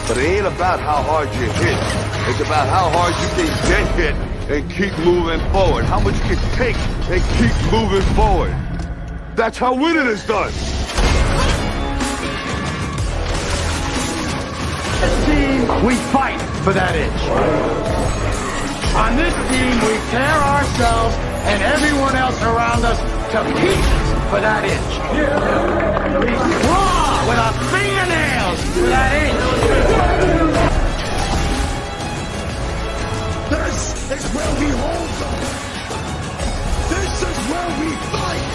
But it ain't about how hard you hit. It's about how hard you can get hit and keep moving forward. How much you can take and keep moving forward. That's how winning is done. As a team, we fight for that inch. On this team, we tear ourselves and everyone else around us to pieces for that inch. We claw with our fingernails for that inch. This is where we hold them. This is where we fight.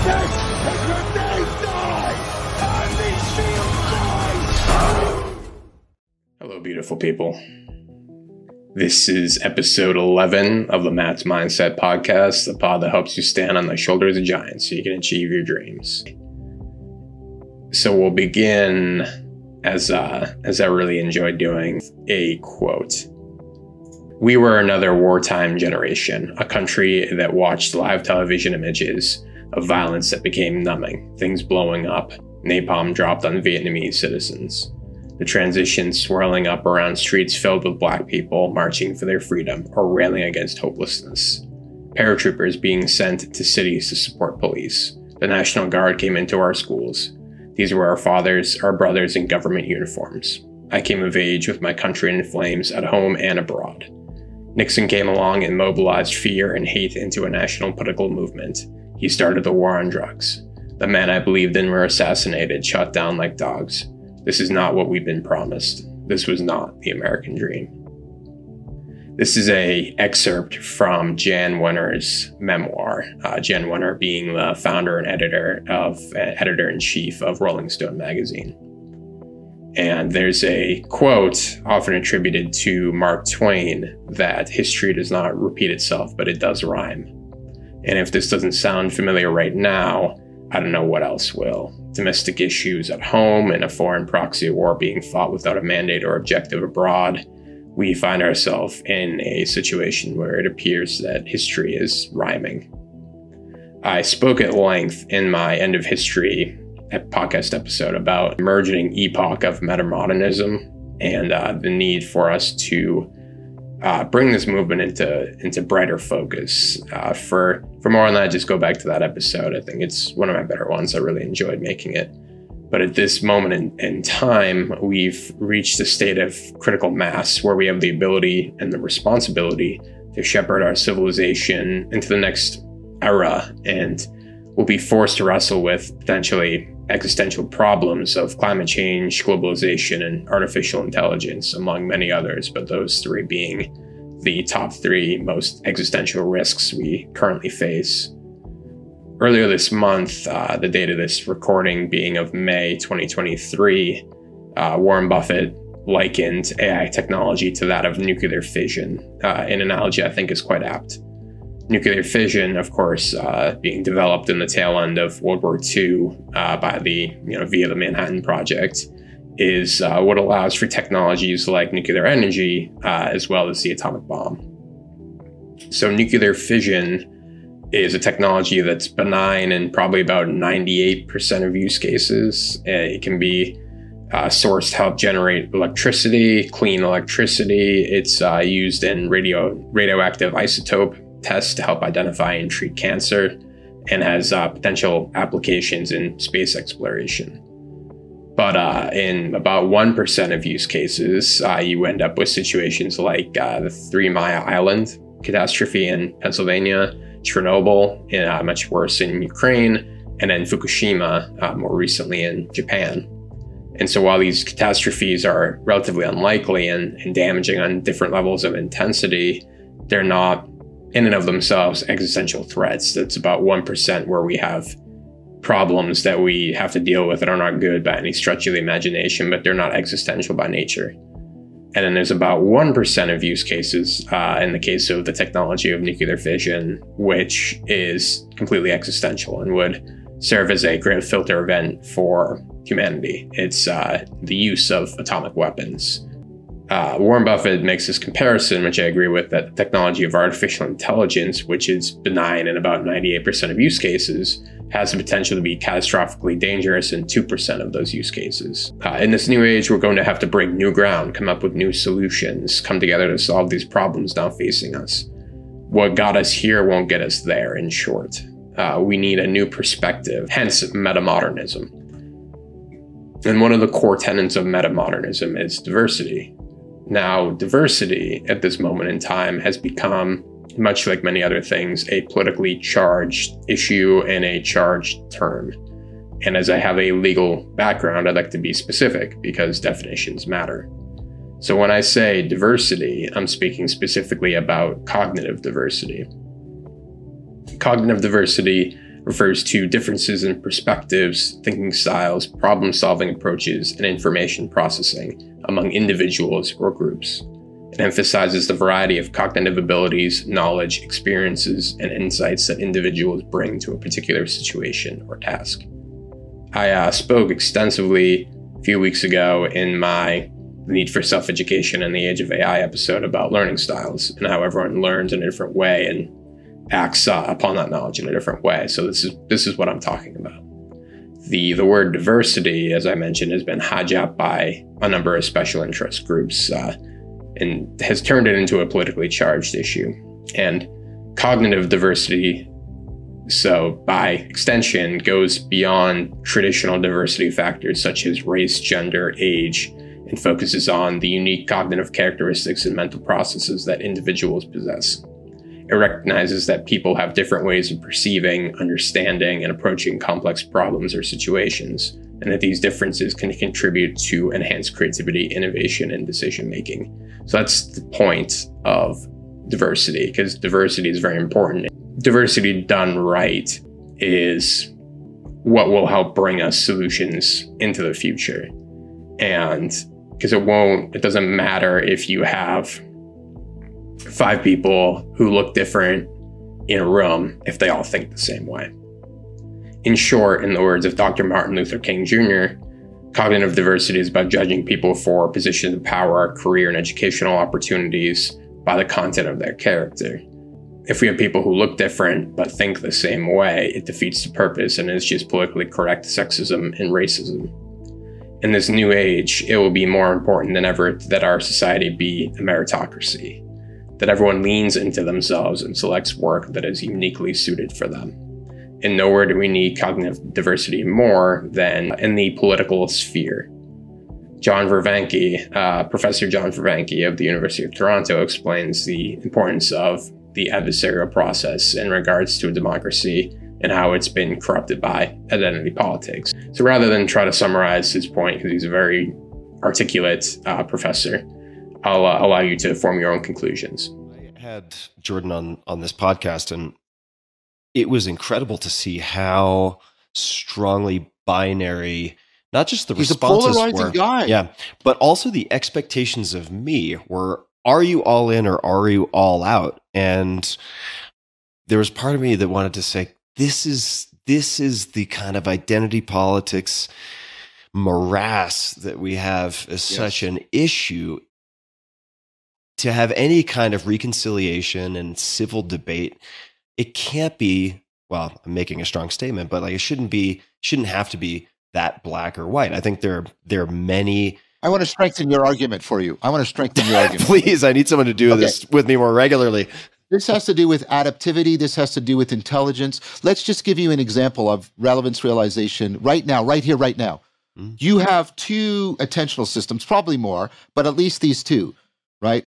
This is where they die. And these shields die. Hello, beautiful people. This is episode 11 of the Matt's Mindset podcast, the pod that helps you stand on the shoulders of giants so you can achieve your dreams. So we'll begin, as I really enjoyed doing, a quote. We were another wartime generation, a country that watched live television images of violence that became numbing, things blowing up, napalm dropped on Vietnamese citizens. The transition swirling up around streets filled with black people marching for their freedom or railing against hopelessness. Paratroopers being sent to cities to support police. The National Guard came into our schools. These were our fathers, our brothers in government uniforms. I came of age with my country in flames at home and abroad. Nixon came along and mobilized fear and hate into a national political movement. He started the war on drugs. The men I believed in were assassinated, shot down like dogs. This is not what we've been promised. This was not the American dream. This is an excerpt from Jan Wenner's memoir. Jan Wenner being the founder and editor-in-chief of Rolling Stone magazine. And there's a quote often attributed to Mark Twain that history does not repeat itself, but it does rhyme. And if this doesn't sound familiar right now, I don't know what else will. Domestic issues at home and a foreign proxy war being fought without a mandate or objective abroad, we find ourselves in a situation where it appears that history is rhyming. I spoke at length in my End of History podcast episode about emerging epoch of metamodernism and the need for us to bring this movement into brighter focus. For more on that, just go back to that episode. I think it's one of my better ones. I really enjoyed making it. But at this moment in time, we've reached a state of critical mass where we have the ability and the responsibility to shepherd our civilization into the next era, and we'll be forced to wrestle with potentially existential problems of climate change, globalization, and artificial intelligence, among many others, but those three being the top three most existential risks we currently face. Earlier this month, the date of this recording being of May 2023, Warren Buffett likened AI technology to that of nuclear fission, an analogy I think is quite apt. Nuclear fission, of course, being developed in the tail end of World War II via the Manhattan Project, is what allows for technologies like nuclear energy, as well as the atomic bomb. So nuclear fission is a technology that's benign in probably about 98% of use cases. It can be sourced to help generate electricity, clean electricity. It's used in radioactive isotope tests to help identify and treat cancer, and has potential applications in space exploration. But in about 1% of use cases, you end up with situations like the 3 Mile Island catastrophe in Pennsylvania, Chernobyl, much worse in Ukraine, and then Fukushima more recently in Japan. And so while these catastrophes are relatively unlikely and damaging on different levels of intensity, they're not in and of themselves existential threats. That's about 1% where we have problems that we have to deal with that are not good by any stretch of the imagination, but they're not existential by nature. And then there's about 1% of use cases in the case of the technology of nuclear fission, which is completely existential and would serve as a great filter event for humanity. It's the use of atomic weapons. Warren Buffett makes this comparison, which I agree with, that the technology of artificial intelligence, which is benign in about 98% of use cases, has the potential to be catastrophically dangerous in 2% of those use cases. In this new age, we're going to have to break new ground, come up with new solutions, come together to solve these problems now facing us. What got us here won't get us there, in short. We need a new perspective, hence metamodernism. And one of the core tenets of metamodernism is diversity. Now, diversity at this moment in time has become, much like many other things, a politically charged issue and a charged term. And as I have a legal background, I'd like to be specific because definitions matter. So when I say diversity, I'm speaking specifically about cognitive diversity. Cognitive diversity refers to differences in perspectives, thinking styles, problem-solving approaches, and information processing among individuals or groups. It emphasizes the variety of cognitive abilities, knowledge, experiences, and insights that individuals bring to a particular situation or task. I spoke extensively a few weeks ago in my Need for Self-Education in the Age of AI episode about learning styles and how everyone learns in a different way and acts upon that knowledge in a different way. So this is what I'm talking about. The word diversity, as I mentioned, has been hijacked by a number of special interest groups and has turned it into a politically charged issue. And cognitive diversity, so by extension, goes beyond traditional diversity factors such as race, gender, age, and focuses on the unique cognitive characteristics and mental processes that individuals possess. It recognizes that people have different ways of perceiving, understanding, and approaching complex problems or situations, and that these differences can contribute to enhanced creativity, innovation, and decision-making. So that's the point of diversity, because diversity is very important. Diversity done right is what will help bring us solutions into the future. And because it doesn't matter if you have 5 people who look different in a room if they all think the same way. In short, in the words of Dr. Martin Luther King Jr., cognitive diversity is about judging people for positions of power, career, and educational opportunities by the content of their character. If we have people who look different but think the same way, it defeats the purpose and is just politically correct sexism and racism. In this new age, it will be more important than ever that our society be a meritocracy, that everyone leans into themselves and selects work that is uniquely suited for them. And nowhere do we need cognitive diversity more than in the political sphere. John Vervanke, Professor John Vervanke of the University of Toronto, explains the importance of the adversarial process in regards to a democracy and how it's been corrupted by identity politics. So rather than try to summarize his point, because he's a very articulate professor, I'll allow you to form your own conclusions. I had Jordan on this podcast, and it was incredible to see how strongly binary, not just the responses He's a polarizing guy. Yeah, but also the expectations of me were, are you all in or are you all out? And there was part of me that wanted to say, this is the kind of identity politics morass that we have as such an issue. To have any kind of reconciliation and civil debate, it can't be, well, I'm making a strong statement, but like it shouldn't have to be that black or white. I think there are many. I want to strengthen your argument for you. Please, I need someone to do this with me more regularly. This has to do with adaptivity. This has to do with intelligence. Let's just give you an example of relevance realization right now, right here, right now. Mm-hmm. You have 2 attentional systems, probably more, but at least these 2, right?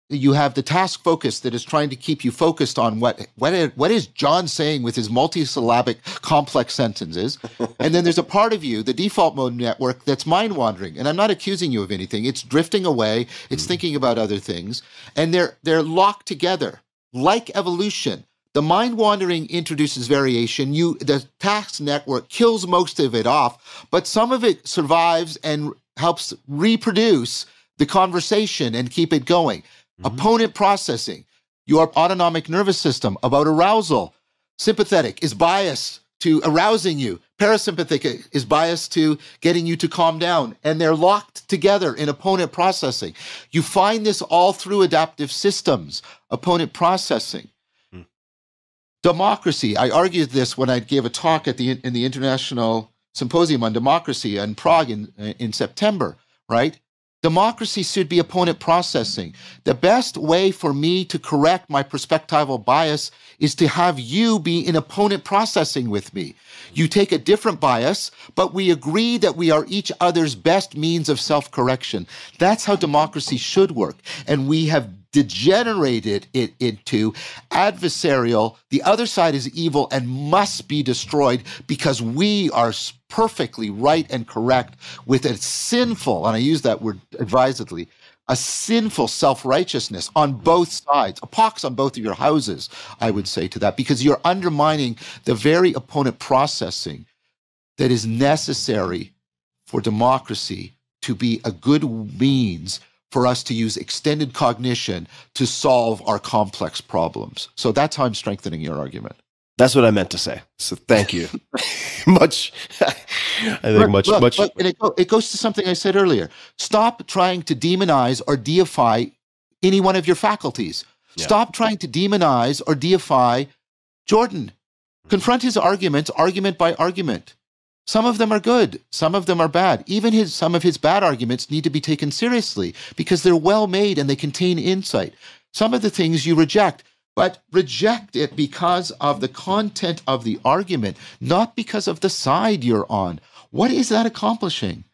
You have the task focus that is trying to keep you focused on what is John saying with his multisyllabic complex sentences. And then there's a part of you, the default mode network, that's mind wandering. And I'm not accusing you of anything. It's drifting away. It's thinking about other things. And they're locked together like evolution. The mind wandering introduces variation. The task network kills most of it off, but some of it survives and helps reproduce the conversation and keep it going. Opponent processing, your autonomic nervous system about arousal. Sympathetic is biased to arousing you. Parasympathetic is biased to getting you to calm down, and they're locked together in opponent processing. You find this all through adaptive systems, opponent processing. Democracy. I argued this when I gave a talk in the International Symposium on Democracy in Prague in September, right? Democracy should be opponent processing. The best way for me to correct my perspectival bias is to have you be in opponent processing with me. You take a different bias, but we agree that we are each other's best means of self-correction. That's how democracy should work. And we have degenerated it into adversarial. The other side is evil and must be destroyed because we are perfectly right and correct with a sinful, and I use that word advisedly, a sinful self-righteousness on both sides, a pox on both of your houses, I would say to that, because you're undermining the very opponent processing that is necessary for democracy to be a good means for us to use extended cognition to solve our complex problems. So that's how I'm strengthening your argument. That's what I meant to say. So thank you. Much. And it goes to something I said earlier. Stop trying to demonize or deify any one of your faculties. Yeah. Stop trying to demonize or deify Jordan. Confront his arguments, argument by argument. Some of them are good. Some of them are bad. Even some of his bad arguments need to be taken seriously because they're well made and they contain insight. Some of the things you reject, but reject it because of the content of the argument, not because of the side you're on. What is that accomplishing,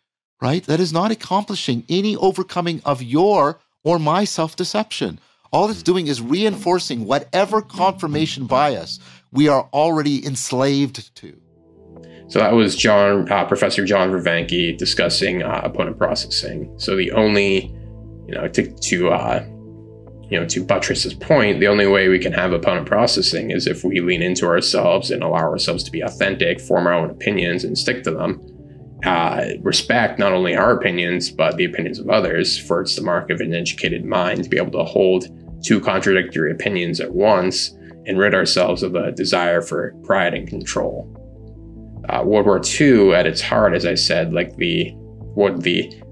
right? That is not accomplishing any overcoming of your or my self-deception. All it's doing is reinforcing whatever confirmation bias we are already enslaved to. So that was Professor John Vervanke discussing opponent processing. So the only, to buttress his point, the only way we can have opponent processing is if we lean into ourselves and allow ourselves to be authentic, form our own opinions and stick to them. Respect not only our opinions, but the opinions of others, for it's the mark of an educated mind to be able to hold two contradictory opinions at once and rid ourselves of a desire for pride and control. World War II, at its heart, as I said, like the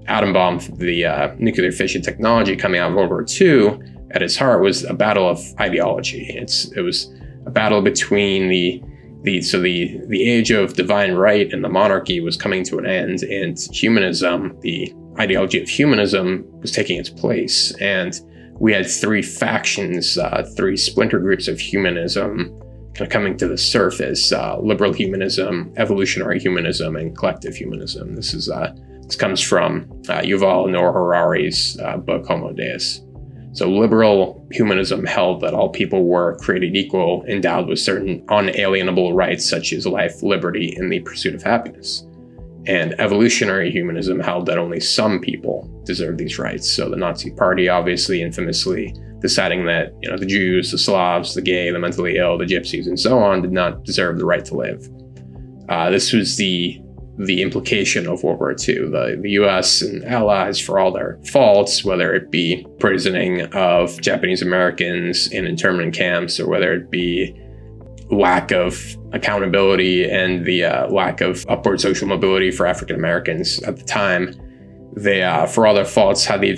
atom bomb, the nuclear fission technology coming out of World War II, at its heart was a battle of ideology. It was a battle between the age of divine right and the monarchy was coming to an end, and humanism, the ideology of humanism, was taking its place. And we had three factions, three splinter groups of humanism kind of coming to the surface: liberal humanism, evolutionary humanism, and collective humanism. This comes from Yuval Noah Harari's book Homo Deus. So liberal humanism held that all people were created equal, endowed with certain unalienable rights such as life, liberty, and the pursuit of happiness. And evolutionary humanism held that only some people deserve these rights. So the Nazi Party, obviously, infamously deciding that the Jews, the Slavs, the gay, the mentally ill, the gypsies, and so on did not deserve the right to live. This was the implication of World War II. The U.S. and allies, for all their faults, whether it be imprisoning of Japanese Americans in internment camps, or whether it be lack of accountability and the lack of upward social mobility for African Americans at the time, they, for all their faults, we had the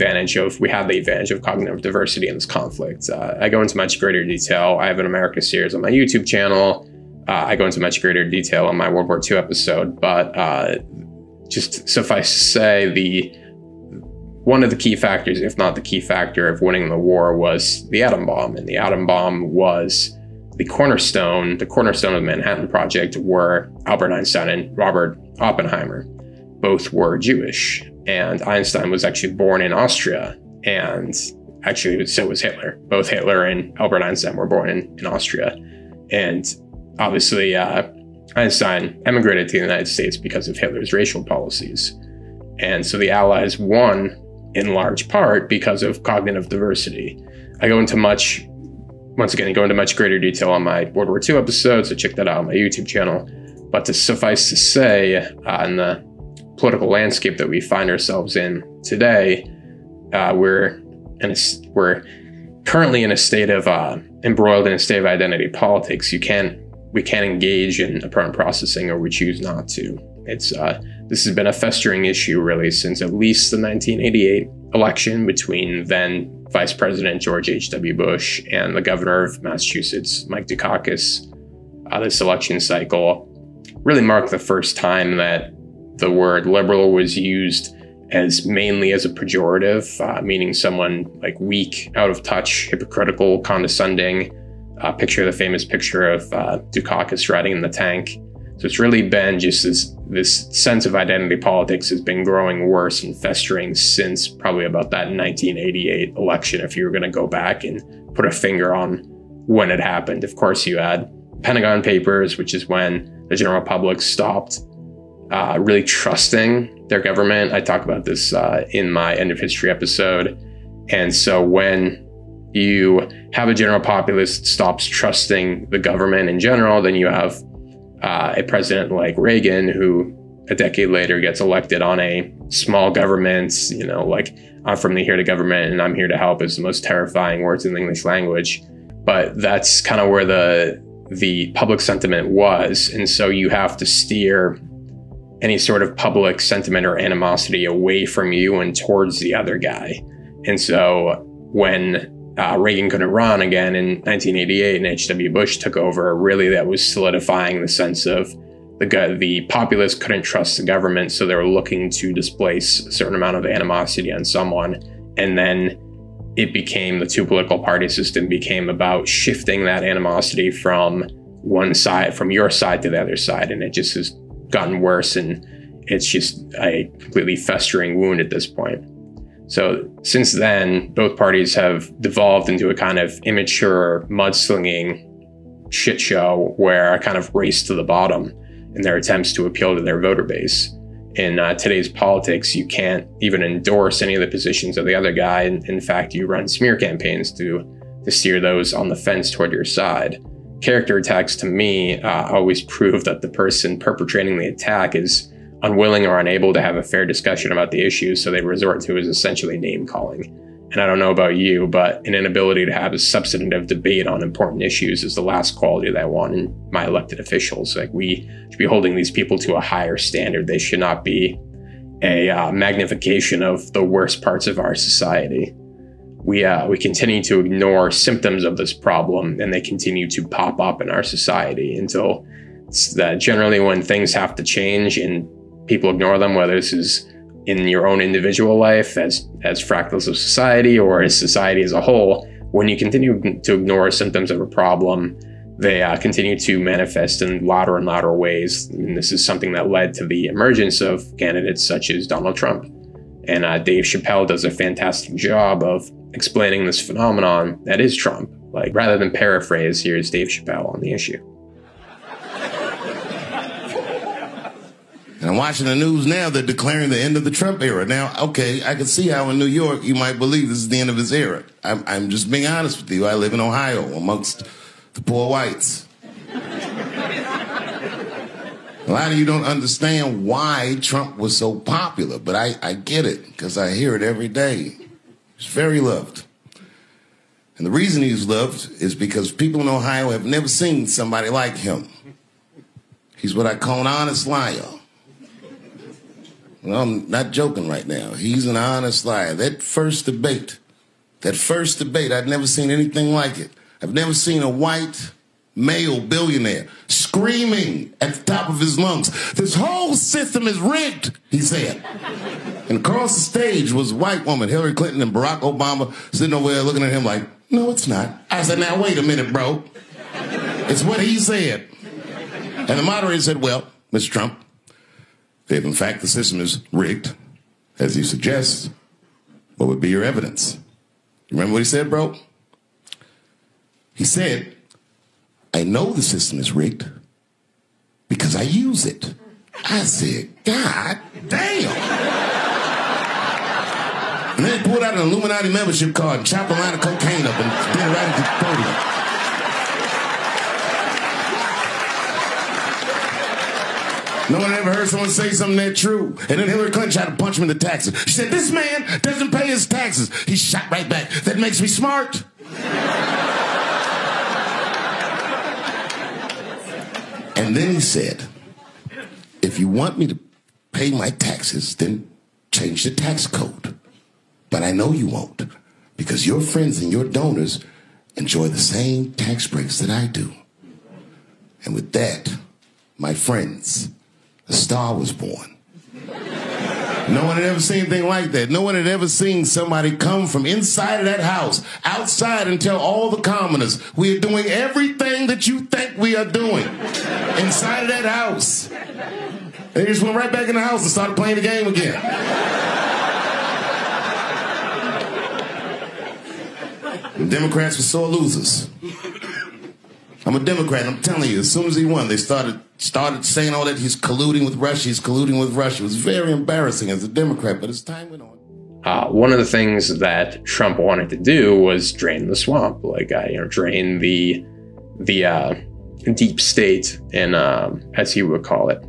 advantage of cognitive diversity in this conflict. I go into much greater detail. I have an America series on my YouTube channel. I go into much greater detail on my World War II episode, but just suffice to say, one of the key factors, if not the key factor, of winning the war was the atom bomb. And the atom bomb was the cornerstone of the Manhattan Project, where Albert Einstein and Robert Oppenheimer both were Jewish. And Einstein was actually born in Austria, and actually so was Hitler. Both Hitler and Albert Einstein were born in Austria. And obviously, Einstein emigrated to the United States because of Hitler's racial policies. And so the Allies won in large part because of cognitive diversity. I go into much greater detail on my World War II episode, so check that out on my YouTube channel. But to suffice to say, in the political landscape that we find ourselves in today, we're currently in a state of embroiled in a state of identity politics. You can't we can't engage in apparent processing, or we choose not to. It's this has been a festering issue really since at least the 1988 election between then Vice President George H.W. Bush and the governor of Massachusetts, Mike Dukakis. This election cycle really marked the first time that the word liberal was used as mainly as a pejorative, meaning someone like weak, out of touch, hypocritical, condescending. Picture the famous picture of Dukakis riding in the tank. So it's really been just this sense of identity politics has been growing worse and festering since probably about that 1988 election, if you were going to go back and put a finger on when it happened. Of course, you had Pentagon Papers, which is when the general public stopped really trusting their government. I talk about this in my End of History episode. And so when you have a general populace that stops trusting the government in general, then you have a president like Reagan, who a decade later gets elected on a small government, like I'm from the here to government and I'm here to help is the most terrifying words in the English language. But that's kind of where the public sentiment was. And so you have to steer any sort of public sentiment or animosity away from you and towards the other guy. And so when Reagan couldn't run again in 1988 and H.W. Bush took over, really that was solidifying the sense of the populace couldn't trust the government, so they were looking to displace a certain amount of animosity on someone. And then it became, the two political party system became about shifting that animosity from one side, from your side to the other side. And it just has gotten worse, and it's just a completely festering wound at this point. So since then, both parties have devolved into a kind of immature, mudslinging shit show where a kind of race to the bottom in their attempts to appeal to their voter base. In today's politics, you can't even endorse any of the positions of the other guy. And in fact, you run smear campaigns to steer those on the fence toward your side. Character attacks, to me, always prove that the person perpetrating the attack is unwilling or unable to have a fair discussion about the issue, so they resort to is essentially name calling. And I don't know about you, but an inability to have a substantive debate on important issues is the last quality that I want in my elected officials. Like, we should be holding these people to a higher standard. They should not be a magnification of the worst parts of our society. We continue to ignore symptoms of this problem, and they continue to pop up in our society until generally when things have to change and people ignore them, whether this is in your own individual life as fractals of society or as society as a whole, when you continue to ignore symptoms of a problem, they continue to manifest in louder and louder ways. And this is something that led to the emergence of candidates such as Donald Trump. And Dave Chappelle does a fantastic job of explaining this phenomenon that is Trump. Like, rather than paraphrase, here's Dave Chappelle on the issue. And I'm watching the news now, they're declaring the end of the Trump era. Now, okay, I can see how in New York you might believe this is the end of his era. I'm just being honest with you. I live in Ohio amongst the poor whites. A lot of you don't understand why Trump was so popular, but I get it because I hear it every day. He's very loved. And the reason he's loved is because people in Ohio have never seen somebody like him. He's what I call an honest liar. Well, I'm not joking right now. He's an honest liar. That first debate, I'd never seen anything like it. I've never seen a white male billionaire screaming at the top of his lungs, "This whole system is rigged," he said. And across the stage was a white woman, Hillary Clinton and Barack Obama, sitting over there looking at him like, "No, it's not." I said, "Now, wait a minute, bro. It's what he said." And the moderator said, "Well, Mr. Trump, if in fact the system is rigged, as you suggest, what would be your evidence?" You remember what he said, bro? He said, "I know the system is rigged because I use it." I said, "God damn." And then he pulled out an Illuminati membership card and chopped a line of cocaine up and did it right into the podium. No one ever heard someone say something that true. And then Hillary Clinton tried to punch him in the taxes. She said, "This man doesn't pay his taxes." He shot right back. "That makes me smart." And then he said, if you want me to pay my taxes, then change the tax code. But I know you won't, because your friends and your donors enjoy the same tax breaks that I do. And with that, my friends, a star was born. No one had ever seen anything like that. No one had ever seen somebody come from inside of that house, outside, and tell all the commoners, we are doing everything that you think we are doing inside of that house. They just went right back in the house and started playing the game again. The Democrats were sore losers. I'm a Democrat, and I'm telling you, as soon as he won, they started saying all that he's colluding with Russia, he's colluding with Russia. It was very embarrassing as a Democrat, but as time went on. One of the things that Trump wanted to do was drain the swamp, like drain the deep state, and as he would call it.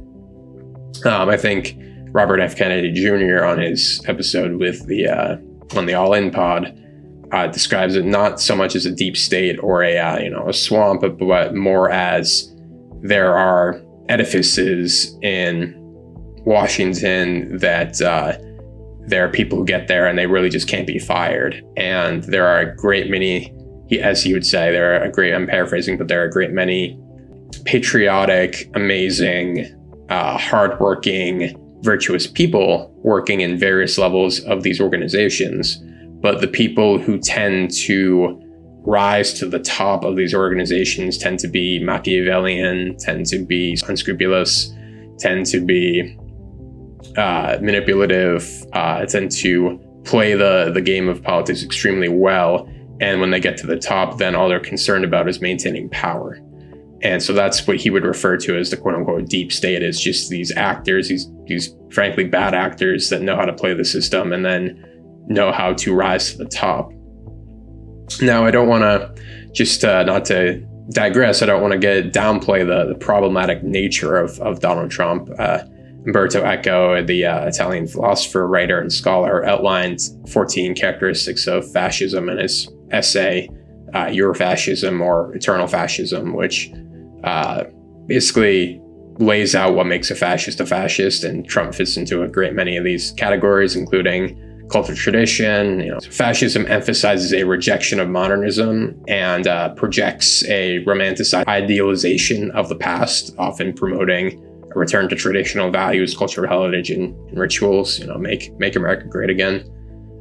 I think Robert F. Kennedy Jr. on his episode with on the All In Pod describes it not so much as a deep state or a swamp, but more as there are edifices in Washington that there are people who get there and they really just can't be fired. And there are a great many, as he would say, I'm paraphrasing, but there are a great many patriotic, amazing, hardworking, virtuous people working in various levels of these organizations. But the people who tend to rise to the top of these organizations tend to be Machiavellian, tend to be unscrupulous, tend to be manipulative, tend to play the game of politics extremely well. And when they get to the top, then all they're concerned about is maintaining power. And so that's what he would refer to as the quote unquote deep state, is just these actors, these frankly bad actors that know how to play the system and then know how to rise to the top. Now, I don't want to just not to digress. I don't want to downplay the problematic nature of Donald Trump. Umberto Eco, the Italian philosopher, writer, and scholar, outlined 14 characteristics of fascism in his essay, Eurofascism or Eternal Fascism, which basically lays out what makes a fascist, and Trump fits into a great many of these categories, including cult of tradition. Fascism emphasizes a rejection of modernism and projects a romanticized idealization of the past, often promoting a return to traditional values, cultural heritage, and rituals. Make America great again.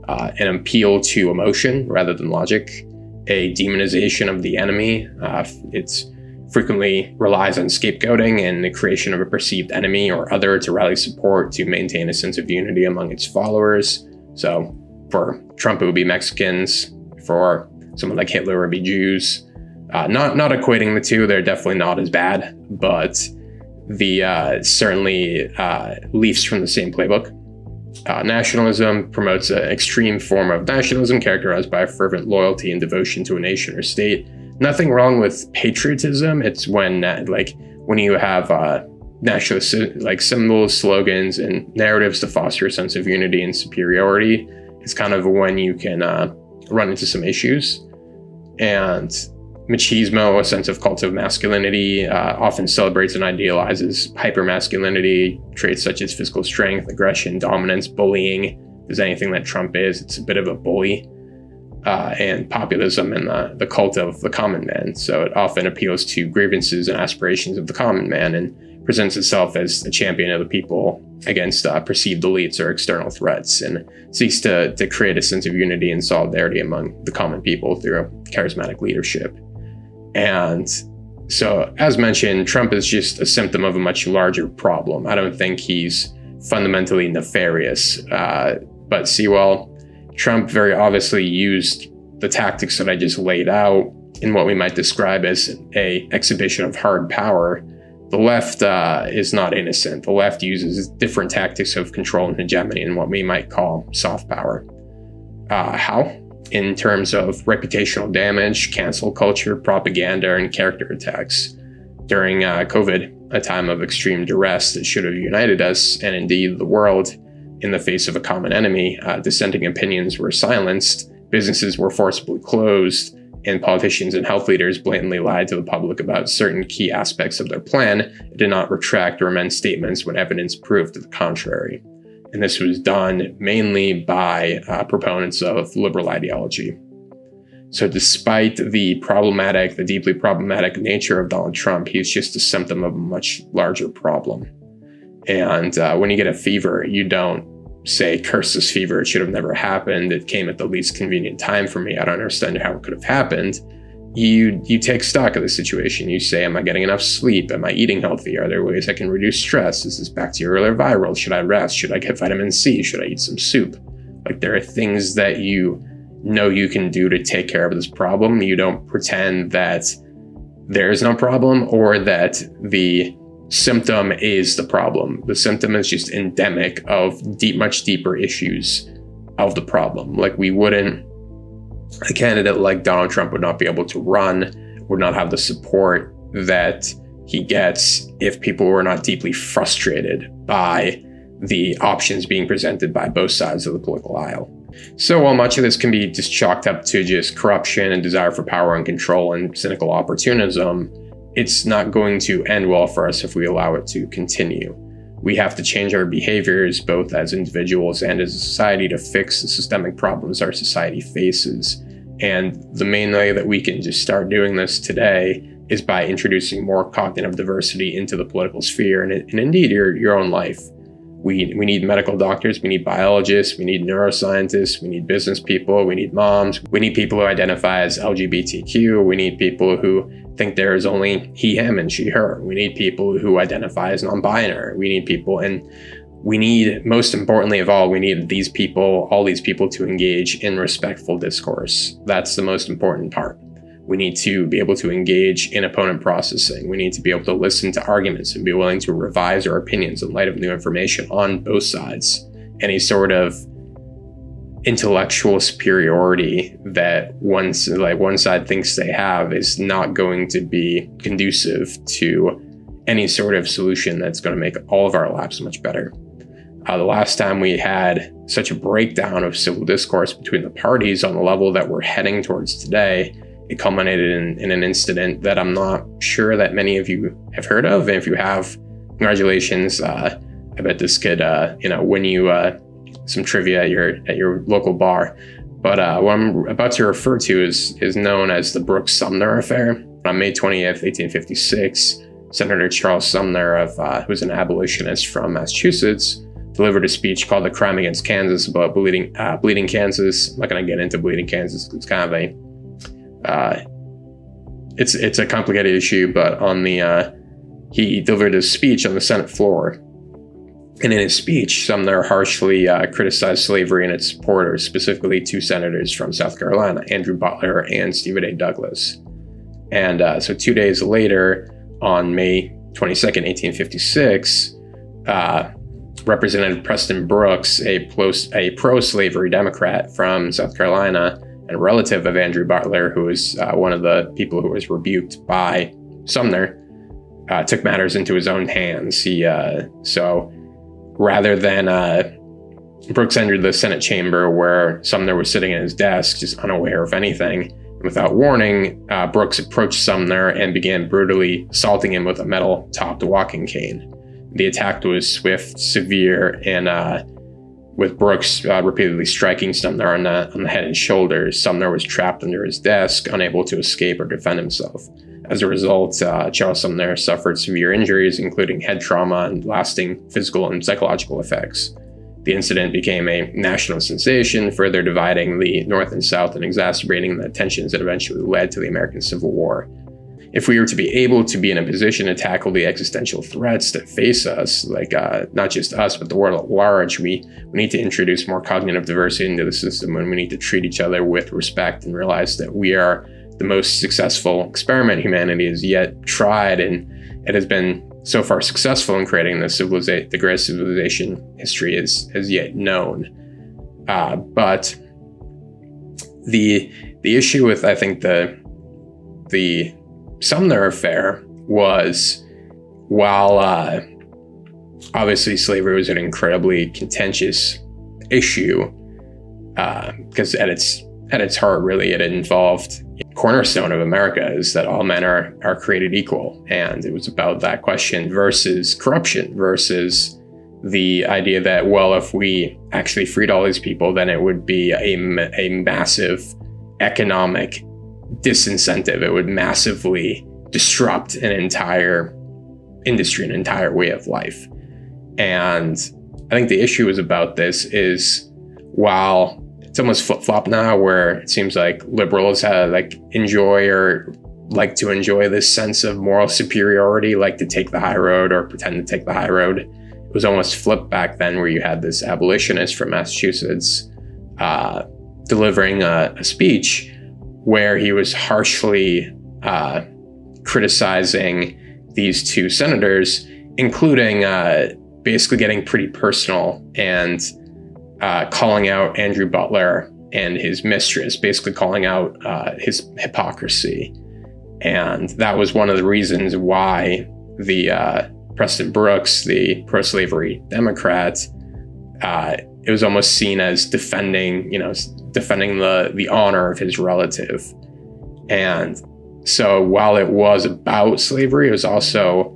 An appeal to emotion rather than logic. A demonization of the enemy. It's frequently relies on scapegoating and the creation of a perceived enemy or other to rally support to maintain a sense of unity among its followers. So for Trump, it would be Mexicans. For someone like Hitler, it would be Jews. Not equating the two, they're definitely not as bad, but the certainly leaves from the same playbook. Nationalism promotes an extreme form of nationalism characterized by fervent loyalty and devotion to a nation or state. Nothing wrong with patriotism. It's when you have nationalist symbols, slogans, and narratives to foster a sense of unity and superiority. It's kind of when you can run into some issues. And machismo, a sense of cult of masculinity, often celebrates and idealizes hypermasculinity, traits such as physical strength, aggression, dominance, bullying. If there's anything that Trump is, it's a bit of a bully. And populism and the cult of the common man. So it often appeals to grievances and aspirations of the common man and presents itself as a champion of the people against perceived elites or external threats, and seeks to create a sense of unity and solidarity among the common people through charismatic leadership. And so, as mentioned, Trump is just a symptom of a much larger problem. I don't think he's fundamentally nefarious, but Trump very obviously used the tactics that I just laid out in what we might describe as an exhibition of hard power. The left is not innocent. The left uses different tactics of control and hegemony in what we might call soft power. How? In terms of reputational damage, cancel culture, propaganda, and character attacks. During COVID, a time of extreme duress that should have united us, and indeed the world, in the face of a common enemy, dissenting opinions were silenced, businesses were forcibly closed, and politicians and health leaders blatantly lied to the public about certain key aspects of their plan and did not retract or amend statements when evidence proved to the contrary. And this was done mainly by proponents of liberal ideology. So despite the deeply problematic nature of Donald Trump, he's just a symptom of a much larger problem. And when you get a fever, you don't say, curse this fever, it should have never happened. It came at the least convenient time for me. I don't understand how it could have happened. You take stock of the situation. You say, am I getting enough sleep? Am I eating healthy? Are there ways I can reduce stress? Is this bacterial or viral? Should I rest? Should I get vitamin C? Should I eat some soup? Like, there are things that you know you can do to take care of this problem. You don't pretend that there is no problem or that the symptom is the problem. The symptom is just endemic of much deeper issues of the problem. Like, a candidate like Donald Trump would not be able to run, would not have the support that he gets if people were not deeply frustrated by the options being presented by both sides of the political aisle. So while much of this can be just chalked up to just corruption and desire for power and control and cynical opportunism, it's not going to end well for us if we allow it to continue. We have to change our behaviors, both as individuals and as a society, to fix the systemic problems our society faces. And the main way that we can just start doing this today is by introducing more cognitive diversity into the political sphere and indeed your own life. We need medical doctors, we need biologists, we need neuroscientists, we need business people, we need moms, we need people who identify as LGBTQ, we need people who think there is only he, him, and she, her. We need people who identify as non-binary. We need people, and we need, most importantly of all, we need all these people to engage in respectful discourse. That's the most important part. We need to be able to engage in opponent processing. We need to be able to listen to arguments and be willing to revise our opinions in light of new information on both sides. Any sort of intellectual superiority that one side thinks they have is not going to be conducive to any sort of solution that's going to make all of our lives much better. The last time we had such a breakdown of civil discourse between the parties on the level that we're heading towards today, it culminated in an incident that I'm not sure that many of you have heard of. And if you have, congratulations. I bet this could win you some trivia at your local bar. But what I'm about to refer to is known as the Brooks-Sumner Affair. On May 20th, 1856, Senator Charles Sumner, who was an abolitionist from Massachusetts, delivered a speech called "The Crime Against Kansas" about bleeding Kansas. I'm not going to get into bleeding Kansas. It's kind of it's a complicated issue, but he delivered a speech on the Senate floor. And in his speech, Sumner harshly criticized slavery and its supporters, specifically two senators from South Carolina, Andrew Butler and Stephen A. Douglas. And so 2 days later, on May 22nd, 1856, Representative Preston Brooks, a pro-slavery Democrat from South Carolina and a relative of Andrew Butler, who was one of the people who was rebuked by Sumner, took matters into his own hands. Rather than Brooks entered the Senate chamber where Sumner was sitting at his desk, just unaware of anything. Without warning, Brooks approached Sumner and began brutally assaulting him with a metal-topped walking cane. The attack was swift, severe, and with Brooks repeatedly striking Sumner on the head and shoulders, Sumner was trapped under his desk, unable to escape or defend himself. As a result, Charles Sumner suffered severe injuries, including head trauma and lasting physical and psychological effects. The incident became a national sensation, further dividing the North and South and exacerbating the tensions that eventually led to the American Civil War. If we were to be able to be in a position to tackle the existential threats that face us, like not just us, but the world at large, we need to introduce more cognitive diversity into the system, and we need to treat each other with respect and realize that we are the most successful experiment humanity has yet tried, and it has been so far successful in creating the greatest civilization history has yet known. But the issue with, I think, the Sumner affair was, while obviously slavery was an incredibly contentious issue, because at its heart, really, it involved cornerstone of America, is that all men are created equal. And it was about that question versus corruption, versus the idea that, well, if we actually freed all these people, then it would be a massive economic disincentive. It would massively disrupt an entire industry, an entire way of life. And I think the issue is about this is, while it's almost flip-flop now, where it seems like liberals enjoy or like to enjoy this sense of moral superiority, like to take the high road or pretend to take the high road. It was almost flipped back then, where you had this abolitionist from Massachusetts delivering a speech where he was harshly criticizing these two senators, including basically getting pretty personal and calling out Andrew Butler and his mistress, basically calling out his hypocrisy. And that was one of the reasons why the Preston Brooks, the pro-slavery Democrat, it was almost seen as defending the honor of his relative. And so while it was about slavery, it was also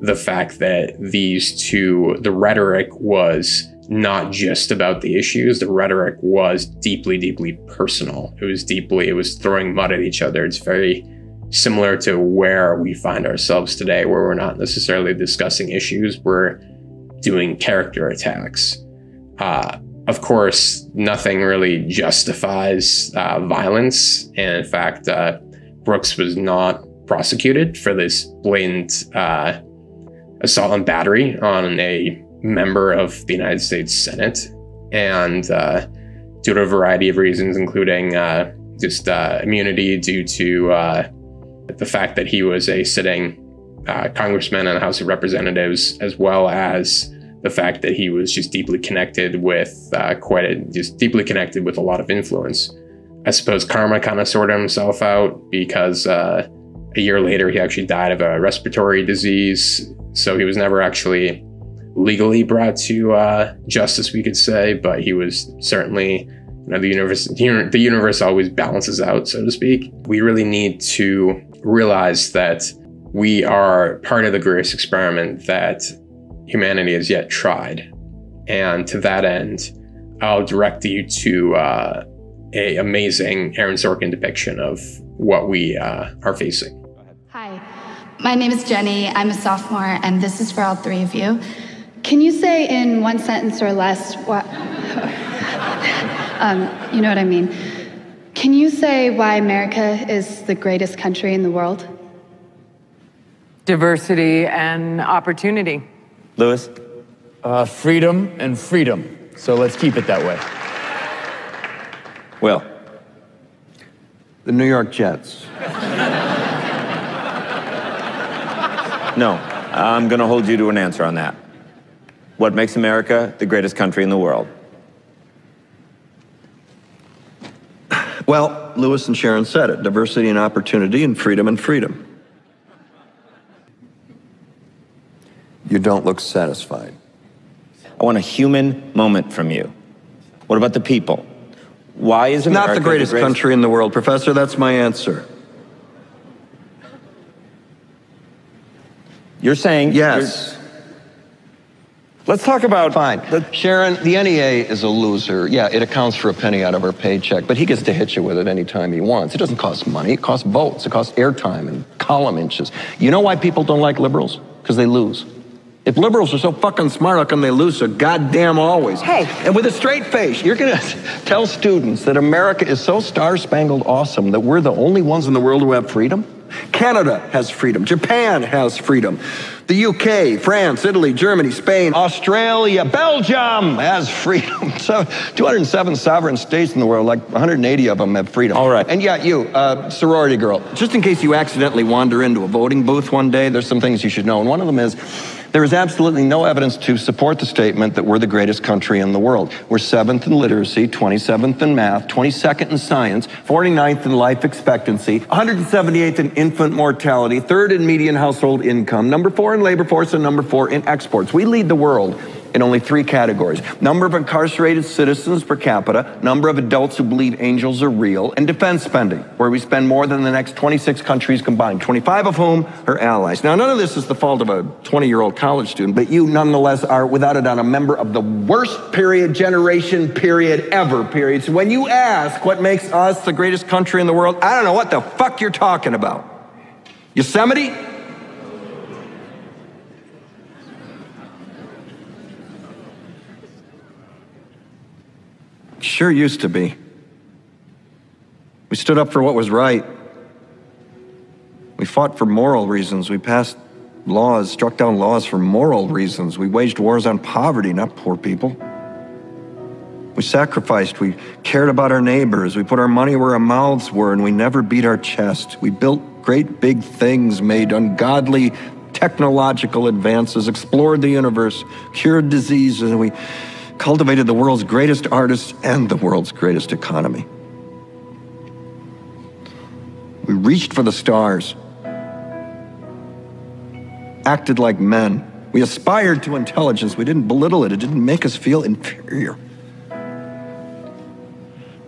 the fact that the rhetoric was not just about the issues. The rhetoric was deeply, deeply personal. It was throwing mud at each other. It's very similar to where we find ourselves today, where we're not necessarily discussing issues, we're doing character attacks. Of course, nothing really justifies violence. And in fact, Brooks was not prosecuted for this blatant assault and battery on a member of the United States Senate. And due to a variety of reasons, including just immunity due to the fact that he was a sitting congressman in the House of Representatives, as well as the fact that he was just deeply connected with a lot of influence. I suppose karma kind of sorted himself out, because a year later he actually died of a respiratory disease. So he was never actually legally brought to justice, we could say, but he was certainly, the universe always balances out, so to speak. We really need to realize that we are part of the greatest experiment that humanity has yet tried. And to that end, I'll direct you to a amazing Aaron Sorkin depiction of what we are facing. Hi, my name is Jenny. I'm a sophomore, and this is for all three of you. Can you say in one sentence or less what... you know what I mean. Can you say why America is the greatest country in the world? Diversity and opportunity. Lewis? Freedom and freedom. So let's keep it that way. Will? The New York Jets. No, I'm going to hold you to an answer on that. What makes America the greatest country in the world? Well, Lewis and Sharon said it. Diversity and opportunity, and freedom. You don't look satisfied. I want a human moment from you. What about the people? Why is America not the greatest country in the world, Professor? That's my answer. You're saying... Yes. Let's talk about... Fine. Sharon, the NEA is a loser. Yeah, it accounts for a penny out of our paycheck, but he gets to hit you with it anytime he wants. It doesn't cost money. It costs votes. It costs airtime and column inches. You know why people don't like liberals? Because they lose. If liberals are so fucking smart, how come they lose so goddamn always? Hey. And with a straight face, you're going to tell students that America is so star-spangled awesome that we're the only ones in the world who have freedom? Canada has freedom. Japan has freedom. The UK, France, Italy, Germany, Spain, Australia, Belgium has freedom. So 207 sovereign states in the world, like 180 of them have freedom. All right. And yeah, you, sorority girl, just in case you accidentally wander into a voting booth one day, there's some things you should know. And one of them is, there is absolutely no evidence to support the statement that we're the greatest country in the world. We're 7th in literacy, 27th in math, 22nd in science, 49th in life expectancy, 178th in infant mortality, 3rd in median household income, number 4 in labor force, and number 4 in exports. We lead the world in only 3 categories: number of incarcerated citizens per capita, number of adults who believe angels are real, and defense spending, where we spend more than the next 26 countries combined, 25 of whom are allies. Now, none of this is the fault of a 20-year-old college student, but you nonetheless are, without a doubt, a member of the worst generation ever. So when you ask what makes us the greatest country in the world, I don't know what the fuck you're talking about. Yosemite? Sure used to be. We stood up for what was right. We fought for moral reasons. We passed laws, struck down laws for moral reasons. We waged wars on poverty, not poor people. We sacrificed. We cared about our neighbors. We put our money where our mouths were, and we never beat our chest. We built great big things, made ungodly technological advances, explored the universe, cured diseases, and we cultivated the world's greatest artists and the world's greatest economy. We reached for the stars, acted like men. We aspired to intelligence. We didn't belittle it. It didn't make us feel inferior.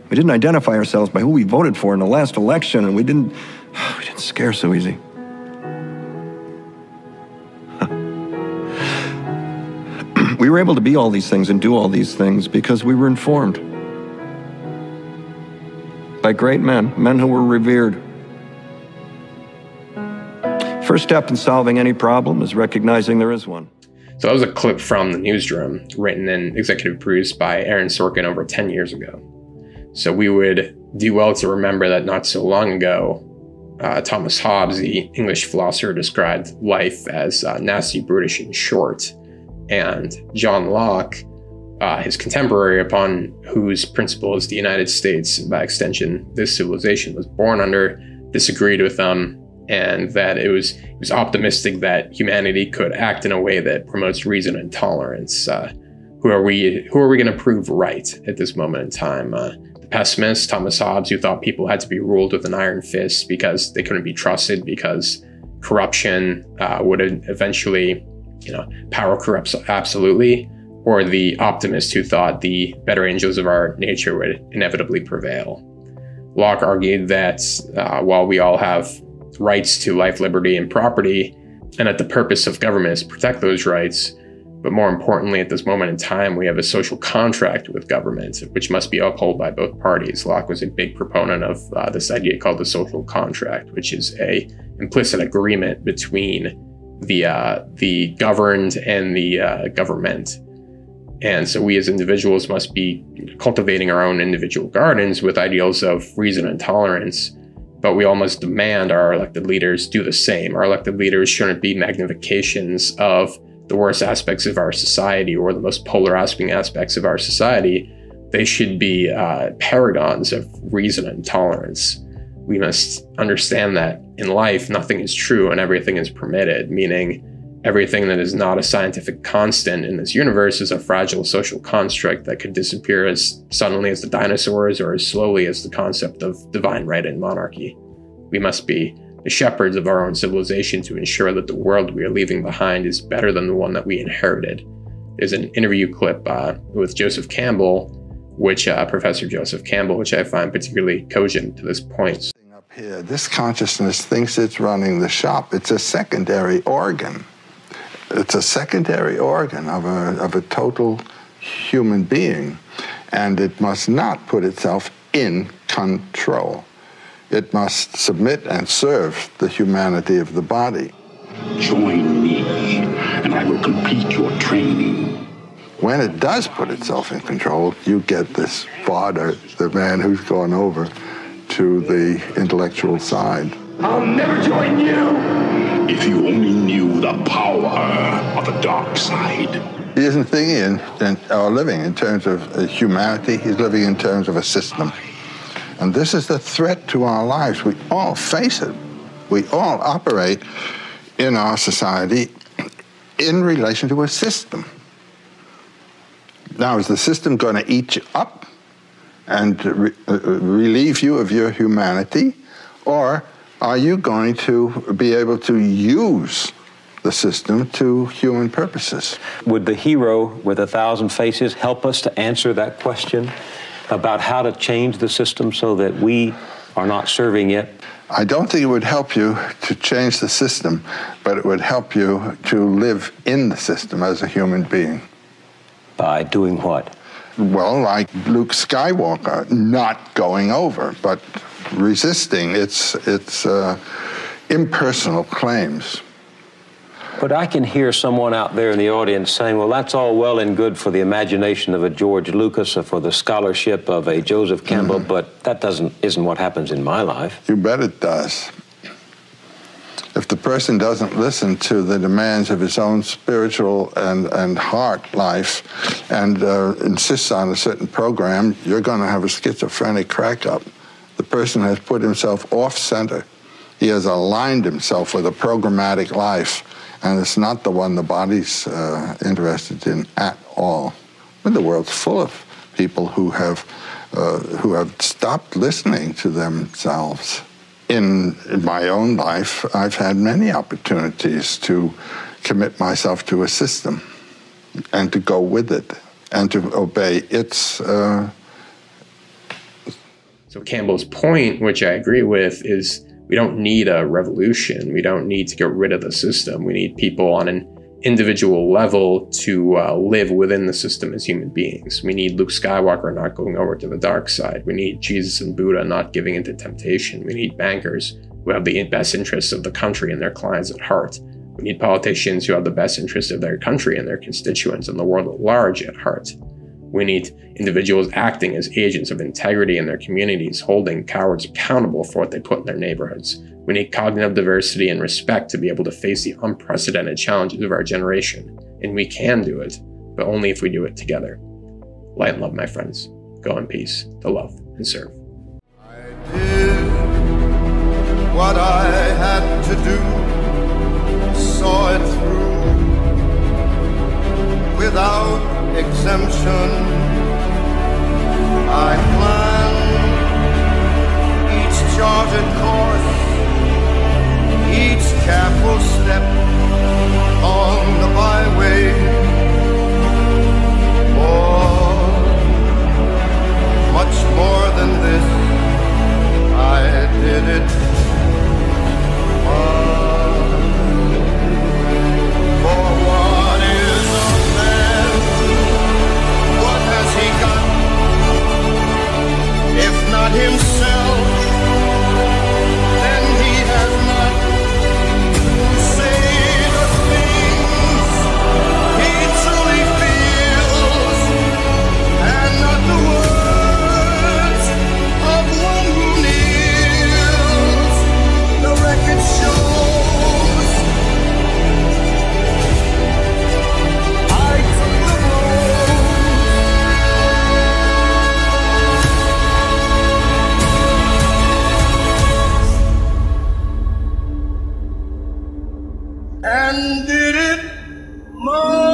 We didn't identify ourselves by who we voted for in the last election, and we didn't scare so easy. We were able to be all these things and do all these things because we were informed by great men who were revered. First step in solving any problem is recognizing there is one. So that was a clip from The Newsroom, written and executive produced by Aaron Sorkin over 10 years ago. So we would do well to remember that not so long ago, Thomas Hobbes, the English philosopher, described life as nasty, brutish, and short. And John Locke, his contemporary, upon whose principles the United States, by extension this civilization, was born under, disagreed with them, and that it was optimistic that humanity could act in a way that promotes reason and tolerance. Who are we going to prove right at this moment in time? The pessimist, Thomas Hobbes, who thought people had to be ruled with an iron fist because they couldn't be trusted, because corruption would eventually, power corrupts absolutely, or the optimist who thought the better angels of our nature would inevitably prevail. Locke argued that while we all have rights to life, liberty, and property, and that the purpose of government is to protect those rights, but more importantly, at this moment in time, we have a social contract with government, which must be upheld by both parties. Locke was a big proponent of this idea called the social contract, which is a implicit agreement between the governed and the government. And so we as individuals must be cultivating our own individual gardens with ideals of reason and tolerance, but we all must demand our elected leaders do the same. Our elected leaders shouldn't be magnifications of the worst aspects of our society or the most polar aspects of our society. They should be paragons of reason and tolerance. We must understand that in life, nothing is true and everything is permitted, meaning everything that is not a scientific constant in this universe is a fragile social construct that could disappear as suddenly as the dinosaurs or as slowly as the concept of divine right and monarchy. We must be the shepherds of our own civilization to ensure that the world we are leaving behind is better than the one that we inherited. There's an interview clip with Joseph Campbell, Professor Joseph Campbell, which I find particularly cogent to this point. Up here, this consciousness thinks it's running the shop. It's a secondary organ. It's a secondary organ of a total human being, and it must not put itself in control. It must submit and serve the humanity of the body. Join me, and I will complete your training. When it does put itself in control, you get this father, the man who's gone over to the intellectual side. I'll never join you! If you only knew the power of the dark side. He isn't thinking or living in terms of humanity, he's living in terms of a system. And this is the threat to our lives. We all face it. We all operate in our society in relation to a system. Now, is the system going to eat you up and relieve you of your humanity? Or are you going to be able to use the system to human purposes. Would the hero with 1,000 faces help us to answer that question about how to change the system so that we are not serving it? I don't think it would help you to change the system, but it would help you to live in the system as a human being. By doing what? Well, like Luke Skywalker, not going over, but resisting its impersonal claims. But I can hear someone out there in the audience saying, well, that's all well and good for the imagination of a George Lucas or for the scholarship of a Joseph Campbell, but that isn't what happens in my life. You bet it does. If the person doesn't listen to the demands of his own spiritual and heart life and insists on a certain program, you're going to have a schizophrenic crack-up. The person has put himself off-center. He has aligned himself with a programmatic life, and it's not the one the body's interested in at all. But the world's full of people who have stopped listening to themselves. In my own life, I've had many opportunities to commit myself to a system and to go with it and to obey its... So Campbell's point, which I agree with, is we don't need a revolution. We don't need to get rid of the system. We need people on an individual level to live within the system as human beings. We need Luke Skywalker not going over to the dark side. We need Jesus and Buddha not giving into temptation. We need bankers who have the best interests of the country and their clients at heart. We need politicians who have the best interests of their country and their constituents and the world at large at heart. We need individuals acting as agents of integrity in their communities, holding cowards accountable for what they put in their neighborhoods. We need cognitive diversity and respect to be able to face the unprecedented challenges of our generation. And we can do it, but only if we do it together. Light and love, my friends. Go in peace to love and serve. I did what I had to do, saw it through without exemption. I planned each charted course, each careful step on the byway. Much more than this, I did it for what is a man? What has he got? If not himself, then he has not. Say the things he truly feels, and not the words of one who kneels. The record shows I took the blows and did it my